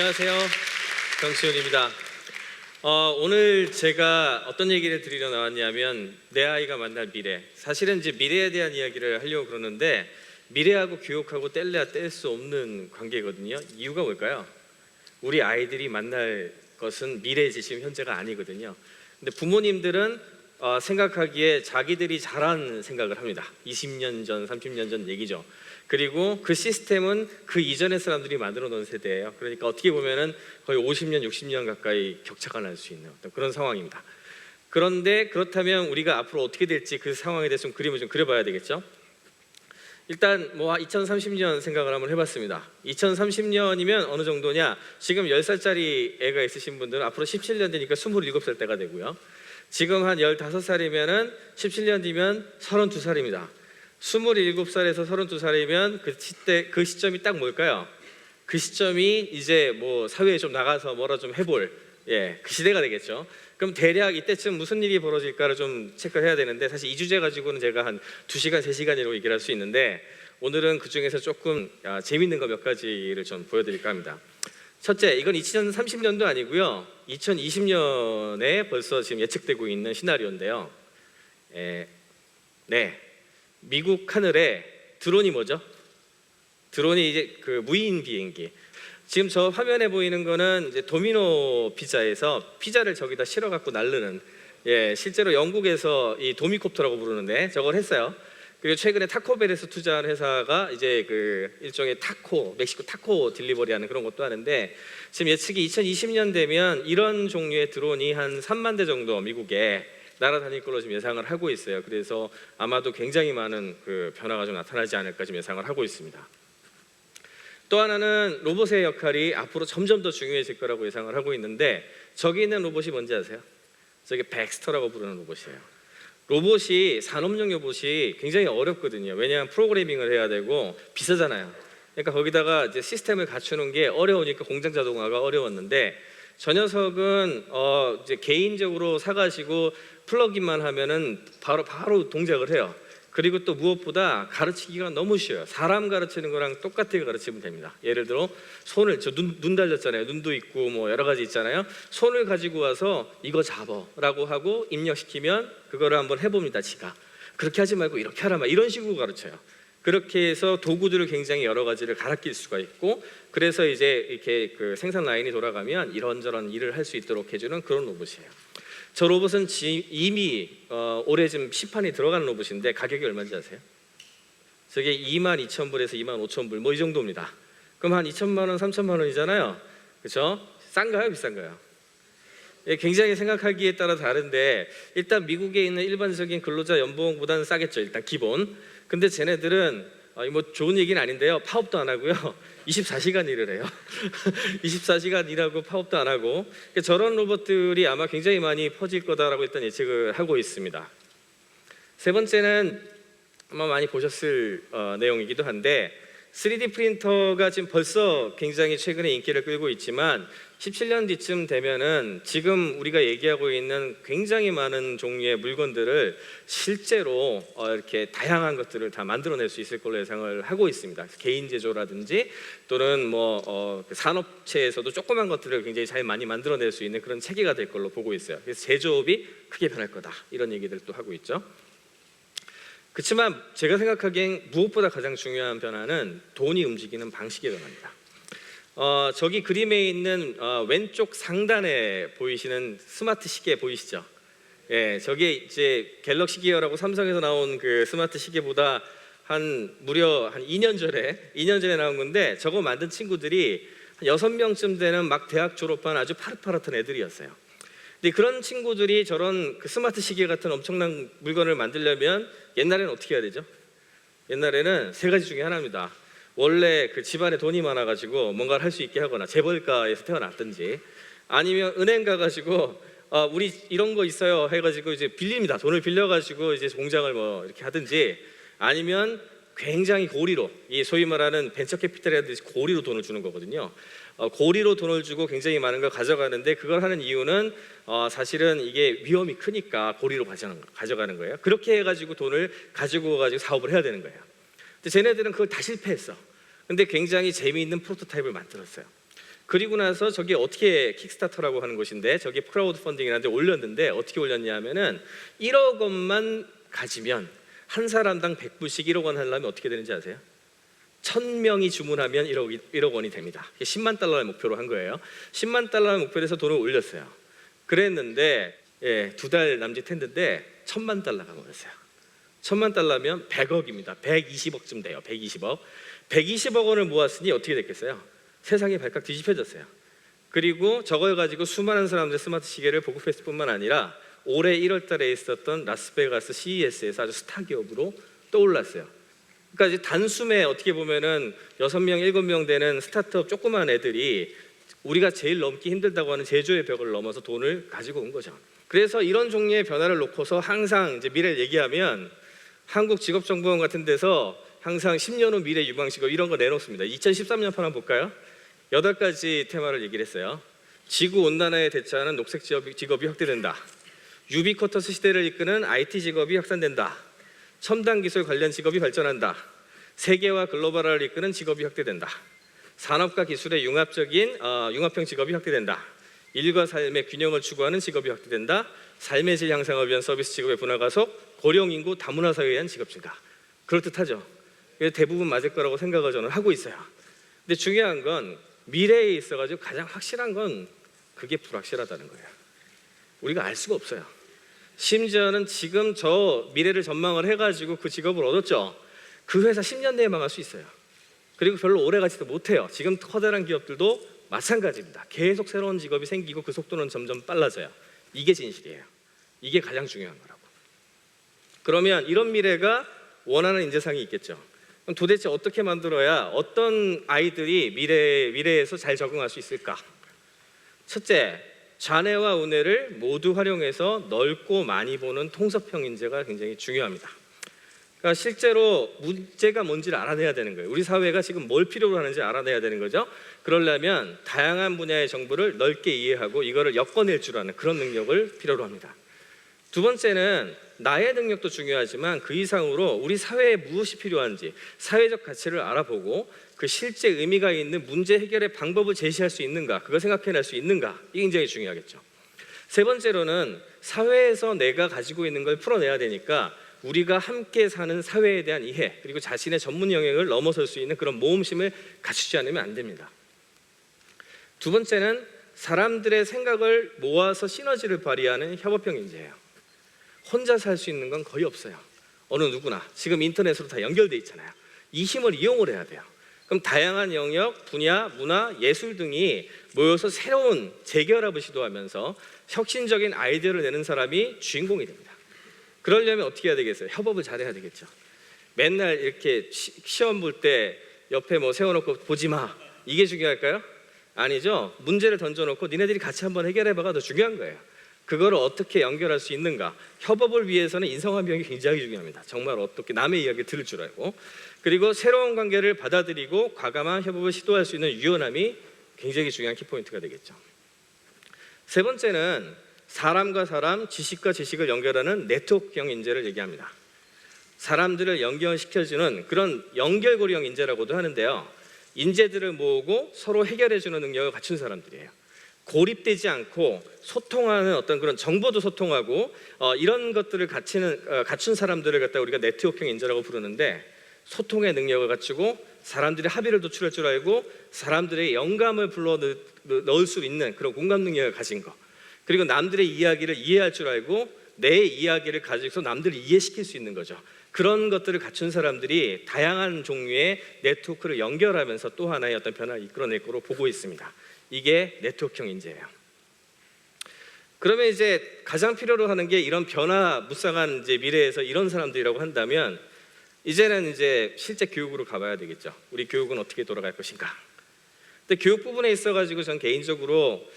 안녕하세요. 정치훈입니다. 오늘 제가 어떤 얘기를 드리러 나왔냐면 내 아이가 만날 미래. 사실은 이제 미래에 대한 이야기를 하려고 그러는데 미래하고 교육하고 뗄래야 뗄 수 없는 관계거든요. 이유가 뭘까요? 우리 아이들이 만날 것은 미래이지 지금 현재가 아니거든요. 근데 부모님들은 생각하기에 자기들이 잘한 생각을 합니다. 20년 전, 30년 전 얘기죠. 그리고 그 시스템은 그 이전의 사람들이 만들어 놓은 세대예요. 그러니까 어떻게 보면은 거의 50년, 60년 가까이 격차가 날 수 있는 어떤 그런 상황입니다. 그런데 그렇다면 우리가 앞으로 어떻게 될지 그 상황에 대해서 좀 그림을 좀 그려봐야 되겠죠. 일단 2030년 생각을 한번 해봤습니다. 2030년이면 어느 정도냐? 지금 10살짜리 애가 있으신 분들은 앞으로 17년 되니까 27살 때가 되고요. 지금 한 15살이면은 17년 뒤면 32살입니다. 27살에서 32살이면 그 시점이 딱 뭘까요? 그 시점이 이제 사회에 좀 나가서 뭐라 좀 해볼 그 시대가 되겠죠. 그럼 대략 이때쯤 무슨 일이 벌어질까를 좀 체크를 해야 되는데, 사실 이 주제 가지고는 제가 한 2시간, 3시간이라고 얘기를 할 수 있는데 오늘은 그 중에서 조금 재밌는 거 몇 가지를 좀 보여드릴까 합니다. 첫째, 이건 2030년도 아니고요. 2020년에 벌써 지금 예측되고 있는 시나리오인데요. 미국 하늘에 드론이 뭐죠? 드론이 이제 그 무인 비행기. 지금 저 화면에 보이는 거는 이제 도미노 피자에서 피자를 저기다 실어 갖고 날르는, 실제로 영국에서 이 도미콥터라고 부르는데 저걸 했어요. 그리고 최근에 타코벨에서 투자한 회사가 이제 그 일종의 멕시코 타코 딜리버리하는 그런 것도 하는데, 지금 예측이 2020년 되면 이런 종류의 드론이 한 3만 대 정도 미국에 날아다닐 걸로 지금 예상을 하고 있어요. 그래서 아마도 굉장히 많은 그 변화가 좀 나타나지 않을까 지금 예상을 하고 있습니다. 또 하나는 로봇의 역할이 앞으로 점점 더 중요해질 거라고 예상을 하고 있는데, 저기 있는 로봇이 뭔지 아세요? 저게 백스터라고 부르는 로봇이에요. 로봇이, 산업용 로봇이 굉장히 어렵거든요. 왜냐하면 프로그래밍을 해야 되고 비싸잖아요. 그러니까 거기다가 이제 시스템을 갖추는 게 어려우니까 공장 자동화가 어려웠는데, 저 녀석은 이제 개인적으로 사가지고 플러그인만 하면은 바로 동작을 해요. 그리고 또 무엇보다 가르치기가 너무 쉬워요. 사람 가르치는 거랑 똑같이 가르치면 됩니다. 예를 들어 손을, 눈 달렸잖아요. 눈도 있고 여러 가지 있잖아요. 손을 가지고 와서 이거 잡어라고 하고 입력시키면 그거를 한번 해봅니다. 지가 그렇게 하지 말고 이렇게 하라, 이런 식으로 가르쳐요. 그렇게 해서 도구들을 굉장히 여러 가지를 갈아낄 수가 있고, 그래서 이제 이렇게 그 생산 라인이 돌아가면 이런저런 일을 할 수 있도록 해주는 그런 로봇이에요. 저 로봇은 이미 올해 지금 시판이 들어가는 로봇인데 가격이 얼마인지 아세요? 저게 22,000불에서 25,000불 이 정도입니다. 그럼 한 2천만 원, 3천만 원이잖아요. 그렇죠? 싼가요, 비싼가요? 굉장히 생각하기에 따라 다른데, 일단 미국에 있는 일반적인 근로자 연봉보다는 싸겠죠. 일단 기본. 근데 쟤네들은 좋은 얘기는 아닌데요, 파업도 안 하고요 24시간 일을 해요. 24시간 일하고 파업도 안 하고. 그러니까 저런 로봇들이 아마 굉장히 많이 퍼질 거다라고 일단 예측을 하고 있습니다. 세 번째는 아마 많이 보셨을 내용이기도 한데, 3D 프린터가 지금 벌써 굉장히 최근에 인기를 끌고 있지만 17년 뒤쯤 되면은 지금 우리가 얘기하고 있는 굉장히 많은 종류의 물건들을 실제로 이렇게 다양한 것들을 다 만들어낼 수 있을 걸로 예상을 하고 있습니다. 개인 제조라든지 또는 산업체에서도 조그만 것들을 굉장히 잘 많이 만들어낼 수 있는 그런 체계가 될 걸로 보고 있어요. 그래서 제조업이 크게 변할 거다, 이런 얘기들도 하고 있죠. 그렇지만 제가 생각하기엔 무엇보다 가장 중요한 변화는 돈이 움직이는 방식의 변화입니다. 저기 그림에 있는 왼쪽 상단에 보이시는 스마트 시계 보이시죠? 저게 이제 갤럭시 기어라고 삼성에서 나온 그 스마트 시계보다 무려 한 2년 전에 나온 건데, 저거 만든 친구들이 한 6명쯤 되는 막 대학 졸업한 아주 파릇파릇한 애들이었어요. 근데 그런 친구들이 저런 그 스마트 시계 같은 엄청난 물건을 만들려면 옛날에는 어떻게 해야 되죠? 옛날에는 3가지 중에 하나입니다. 원래 그 집안에 돈이 많아가지고 뭔가를 할 수 있게 하거나 재벌가에서 태어났든지, 아니면 은행 가가지고 우리 이런 거 있어요 해가지고 이제 빌립니다. 돈을 빌려가지고 이제 공장을 이렇게 하든지, 아니면 굉장히 고리로, 이 소위 말하는 벤처 캐피탈이라든지 고리로 돈을 주는 거거든요. 고리로 돈을 주고 굉장히 많은 걸 가져가는데, 그걸 하는 이유는 사실은 이게 위험이 크니까 고리로 가져가는 거예요. 그렇게 해가지고 돈을 가지고 가지고 사업을 해야 되는 거예요. 근데 쟤네들은 그걸 다 실패했어. 근데 굉장히 재미있는 프로토타입을 만들었어요. 그리고 나서 저게 어떻게 킥스타터라고 하는 것인데 저게 크라우드 펀딩이라는데 올렸는데 어떻게 올렸냐 하면은 1억 원만 가지면 한 사람당 100불씩 1억 원 하려면 어떻게 되는지 아세요? 1000명이 주문하면 1억 원이 됩니다. 10만 달러를 목표로 한 거예요. 10만 달러를 목표로 해서 돈을 올렸어요. 그랬는데 2달 남짓했는데 1000만 달러가 모였어요. 1000만 달러면 100억입니다. 120억쯤 돼요. 120억. 120억 원을 모았으니 어떻게 됐겠어요? 세상이 발칵 뒤집혀졌어요. 그리고 저걸 가지고 수많은 사람들의 스마트 시계를 보급했을 뿐만 아니라 올해 1월 달에 있었던 라스베가스 CES에서 아주 스타 기업으로 떠올랐어요. 그러니까 이제 단숨에 어떻게 보면은 6명, 7명 되는 스타트업 조그만 애들이 우리가 제일 넘기 힘들다고 하는 제조의 벽을 넘어서 돈을 가지고 온 거죠. 그래서 이런 종류의 변화를 놓고서 항상 이제 미래를 얘기하면 한국 직업정보원 같은 데서 항상 10년 후 미래 유망직업 이런 거 내놓습니다. 2013년 판 한번 볼까요? 8가지 테마를 얘기를 했어요. 지구 온난화에 대처하는 녹색 직업이 확대된다. 유비쿼터스 시대를 이끄는 IT 직업이 확산된다. 첨단 기술 관련 직업이 발전한다. 세계화 글로벌화를 이끄는 직업이 확대된다. 산업과 기술의 융합형 직업이 확대된다. 일과 삶의 균형을 추구하는 직업이 확대된다. 삶의 질 향상을 위한 서비스 직업의 분화 가속, 고령 인구 다문화 사회에 의한 직업 증가. 그럴듯하죠. 대부분 맞을 거라고 생각을 저는 하고 있어요. 근데 중요한 건 미래에 있어가지고 가장 확실한 건 그게 불확실하다는 거예요. 우리가 알 수가 없어요. 심지어는 지금 저 미래를 전망을 해가지고 그 직업을 얻었죠. 그 회사 10년 내에 망할 수 있어요. 그리고 별로 오래 가지도 못해요. 지금 커다란 기업들도 마찬가지입니다. 계속 새로운 직업이 생기고 그 속도는 점점 빨라져요. 이게 진실이에요. 이게 가장 중요한 거라고. 그러면 이런 미래가 원하는 인재상이 있겠죠. 그럼 도대체 어떻게 만들어야 어떤 아이들이 미래에서 잘 적응할 수 있을까? 첫째, 좌뇌와 우뇌를 모두 활용해서 넓고 많이 보는 통섭형 인재가 굉장히 중요합니다. 그러니까 실제로 문제가 뭔지를 알아내야 되는 거예요. 우리 사회가 지금 뭘 필요로 하는지 알아내야 되는 거죠. 그러려면 다양한 분야의 정보를 넓게 이해하고 이거를 엮어낼 줄 아는 그런 능력을 필요로 합니다. 두 번째는 나의 능력도 중요하지만 그 이상으로 우리 사회에 무엇이 필요한지 사회적 가치를 알아보고 그 실제 의미가 있는 문제 해결의 방법을 제시할 수 있는가, 그걸 생각해낼 수 있는가, 이게 굉장히 중요하겠죠. 세 번째로는 사회에서 내가 가지고 있는 걸 풀어내야 되니까 우리가 함께 사는 사회에 대한 이해, 그리고 자신의 전문 영역을 넘어설 수 있는 그런 모험심을 갖추지 않으면 안 됩니다. 두 번째는 사람들의 생각을 모아서 시너지를 발휘하는 협업형 인재예요. 혼자 살 수 있는 건 거의 없어요. 어느 누구나 지금 인터넷으로 다 연결돼 있잖아요. 이 힘을 이용을 해야 돼요. 그럼 다양한 영역, 분야, 문화, 예술 등이 모여서 새로운 재결합을 시도하면서 혁신적인 아이디어를 내는 사람이 주인공이 됩니다. 그러려면 어떻게 해야 되겠어요? 협업을 잘해야 되겠죠. 맨날 이렇게 시험 볼 때 옆에 뭐 세워놓고 보지 마, 이게 중요할까요? 아니죠. 문제를 던져놓고 니네들이 같이 한번 해결해봐가 더 중요한 거예요. 그거를 어떻게 연결할 수 있는가. 협업을 위해서는 인성함형이 굉장히 중요합니다. 정말 어떻게 남의 이야기 들을 줄 알고, 그리고 새로운 관계를 받아들이고 과감한 협업을 시도할 수 있는 유연함이 굉장히 중요한 키포인트가 되겠죠. 세 번째는 사람과 사람, 지식과 지식을 연결하는 네트워크형 인재를 얘기합니다. 사람들을 연결시켜주는 그런 연결고리형 인재라고도 하는데요. 인재들을 모으고 서로 해결해주는 능력을 갖춘 사람들이에요. 고립되지 않고 소통하는 어떤 그런 정보도 소통하고 이런 것들을 갖춘 사람들을 갖다 우리가 네트워크형 인재라고 부르는데, 소통의 능력을 갖추고 사람들의 합의를 도출할 줄 알고 사람들의 영감을 불러 넣을 수 있는 그런 공감 능력을 가진 거, 그리고 남들의 이야기를 이해할 줄 알고 내 이야기를 가지고서 남들을 이해시킬 수 있는 거죠. 그런 것들을 갖춘 사람들이 다양한 종류의 네트워크를 연결하면서 또 하나의 어떤 변화를 이끌어낼 거로 보고 있습니다. 이게 네트워크형 인재예요. 그러면 이제 가장 필요로 하는 게 이런 변화무쌍한 이제 미래에서 이런 사람들이라고 한다면 이제는 이제 실제 교육으로 가봐야 되겠죠. 우리 교육은 어떻게 돌아갈 것인가. 근데 교육 부분에 있어가지고 전 개인적으로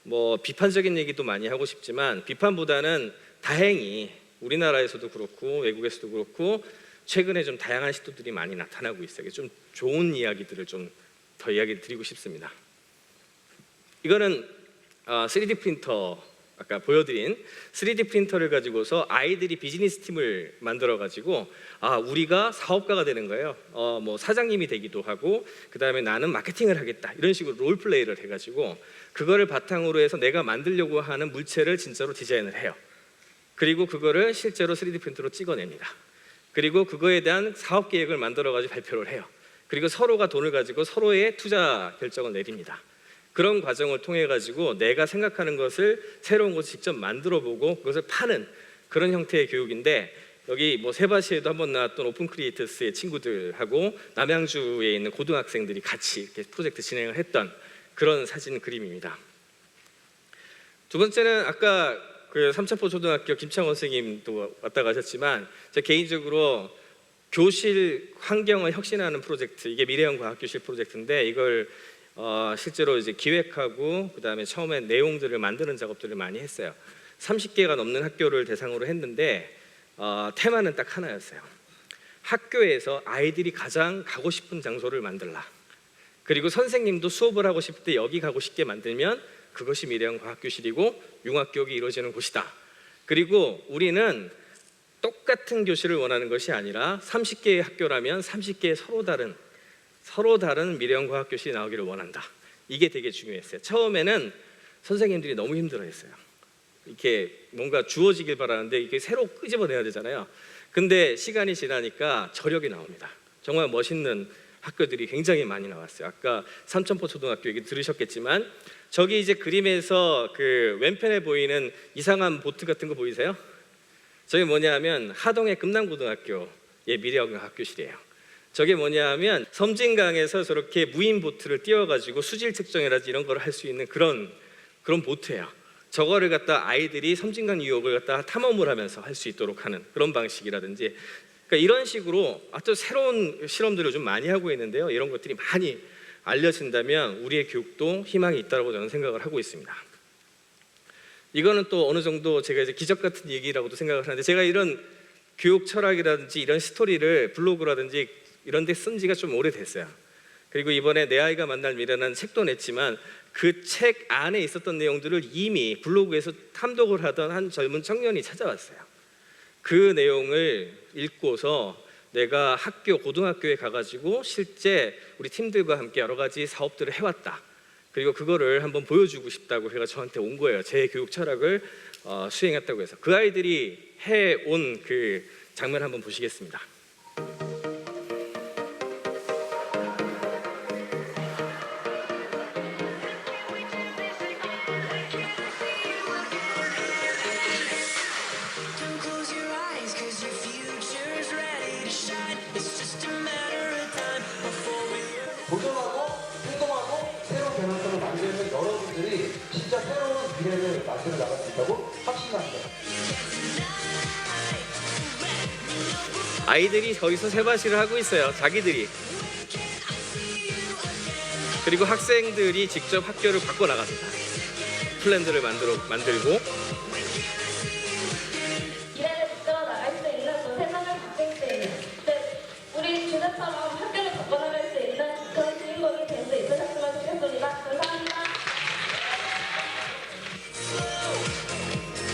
뭐 비판적인 얘기도 많이 하고 싶지만 비판보다는 다행히 우리나라에서도 그렇고 외국에서도 그렇고 최근에 좀 다양한 시도들이 많이 나타나고 있어요. 좀 좋은 이야기들을 좀 더 이야기 드리고 싶습니다. 이거는 3D 프린터 아까 보여드린 3D 프린터를 가지고서 아이들이 비즈니스 팀을 만들어 가지고 우리가 사업가가 되는 거예요. 뭐 사장님이 되기도 하고 그 다음에 나는 마케팅을 하겠다 이런 식으로 롤플레이를 해가지고 그거를 바탕으로 해서 내가 만들려고 하는 물체를 진짜로 디자인을 해요. 그리고 그거를 실제로 3D 프린터로 찍어냅니다. 그리고 그거에 대한 사업 계획을 만들어 가지고 발표를 해요. 그리고 서로가 돈을 가지고 서로의 투자 결정을 내립니다. 그런 과정을 통해 가지고 내가 생각하는 것을 새로운 것을 직접 만들어 보고 그것을 파는 그런 형태의 교육인데, 여기 뭐 세바시에도 한번 나왔던 오픈 크리에이터스의 친구들하고 남양주에 있는 고등학생들이 같이 이렇게 프로젝트 진행을 했던 그런 사진 그림입니다. 두 번째는 아까 그 삼천포 초등학교 김창원 선생님도 왔다 가셨지만 제 개인적으로 교실 환경을 혁신하는 프로젝트, 이게 미래형 과학교실 프로젝트인데 이걸 실제로 이제 기획하고 그 다음에 처음에 내용들을 만드는 작업들을 많이 했어요. 30개가 넘는 학교를 대상으로 했는데 테마는 딱 하나였어요. 학교에서 아이들이 가장 가고 싶은 장소를 만들라. 그리고 선생님도 수업을 하고 싶을 때 여기 가고 싶게 만들면 그것이 미래형 과학교실이고 융합교육이 이루어지는 곳이다. 그리고 우리는 똑같은 교실을 원하는 것이 아니라 30개의 학교라면 30개의 서로 다른 미래형 과학교실이 나오기를 원한다. 이게 되게 중요했어요. 처음에는 선생님들이 너무 힘들어했어요. 이렇게 뭔가 주어지길 바라는데 이게 새로 끄집어내야 되잖아요. 근데 시간이 지나니까 저력이 나옵니다. 정말 멋있는 학교들이 굉장히 많이 나왔어요. 아까 삼천포 초등학교 얘기 들으셨겠지만 저기 이제 그림에서 그 왼편에 보이는 이상한 보트 같은 거 보이세요? 저게 뭐냐면 하동의 금남고등학교의 미래형 과학교실이에요. 저게 뭐냐면 섬진강에서 저렇게 무인 보트를 띄워가지고 수질 측정이라든지 이런 걸 할 수 있는 그런 보트예요. 저거를 갖다 아이들이 섬진강 유역을 갖다 탐험을 하면서 할 수 있도록 하는 그런 방식이라든지, 그러니까 이런 식으로 아주 새로운 실험들을 좀 많이 하고 있는데요. 이런 것들이 많이 알려진다면 우리의 교육도 희망이 있다고 저는 생각을 하고 있습니다. 이거는 또 어느 정도 제가 이제 기적 같은 얘기라고도 생각을 하는데, 제가 이런 교육 철학이라든지 이런 스토리를 블로그라든지 이런 데 쓴 지가 좀 오래됐어요. 그리고 이번에 내 아이가 만날 미래라는 책도 냈지만 그 책 안에 있었던 내용들을 이미 블로그에서 탐독을 하던 한 젊은 청년이 찾아왔어요. 그 내용을 읽고서 내가 고등학교에 가가지고 실제 우리 팀들과 함께 여러 가지 사업들을 해왔다. 그리고 그거를 한번 보여주고 싶다고 해가 저한테 온 거예요. 제 교육 철학을 수행했다고 해서. 그 아이들이 해온 그 장면 한번 보시겠습니다. 도전하고 행동하고 새로운 변화점을 만들면 여러분들이 진짜 새로운 미래를 만들어 나갈 수 있다고 확신합니다. 아이들이 거기서 세바시를 하고 있어요. 자기들이. 그리고 학생들이 직접 학교를 바꿔 나갑니다. 플랜들을 만들고. 미래를 직접 나갈 수 있는 또 세상을 바꿀 수 있는, 우리 주제처럼 학교를 바꿔나갈 수 있는 그런 주인공이 될 수 있으셨으면 좋겠습니다. 감사합니다.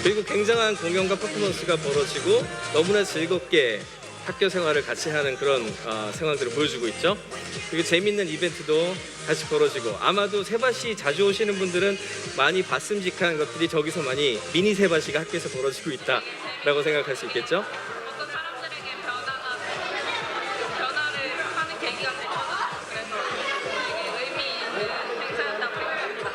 그리고 굉장한 공연과 퍼포먼스가 벌어지고 너무나 즐겁게 학교 생활을 같이 하는 그런 상황들을 보여주고 있죠. 그리고 재밌는 이벤트도 같이 벌어지고, 아마도 세바시 자주 오시는 분들은 많이 봤음직한 것들이 저기서 많이 미니 세바시가 학교에서 벌어지고 있다라고 생각할 수 있겠죠. 어떤 사람들에게 변화를 하는 계기가 될 거다. 그래서 되게 의미 있는 행사였다고 생각합니다.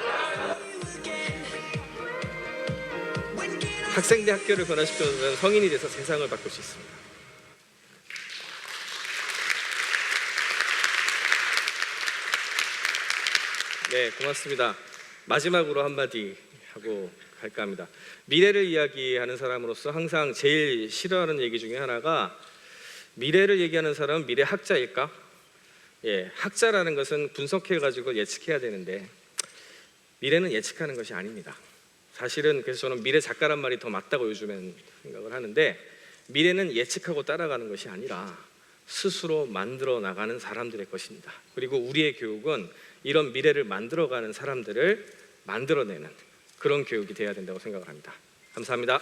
학생 대 학교를 변화시켜주면 성인이 돼서 세상을 바꿀 수 있습니다. 네, 고맙습니다. 마지막으로 한마디 하고 갈까 합니다. 미래를 이야기하는 사람으로서 항상 제일 싫어하는 얘기 중에 하나가, 미래를 얘기하는 사람은 미래학자일까? 학자라는 것은 분석해가지고 예측해야 되는데 미래는 예측하는 것이 아닙니다. 사실은 그래서 저는 미래 작가란 말이 더 맞다고 요즘엔 생각을 하는데, 미래는 예측하고 따라가는 것이 아니라 스스로 만들어 나가는 사람들의 것입니다. 그리고 우리의 교육은 이런 미래를 만들어가는 사람들을 만들어내는 그런 교육이 돼야 된다고 생각을 합니다. 감사합니다.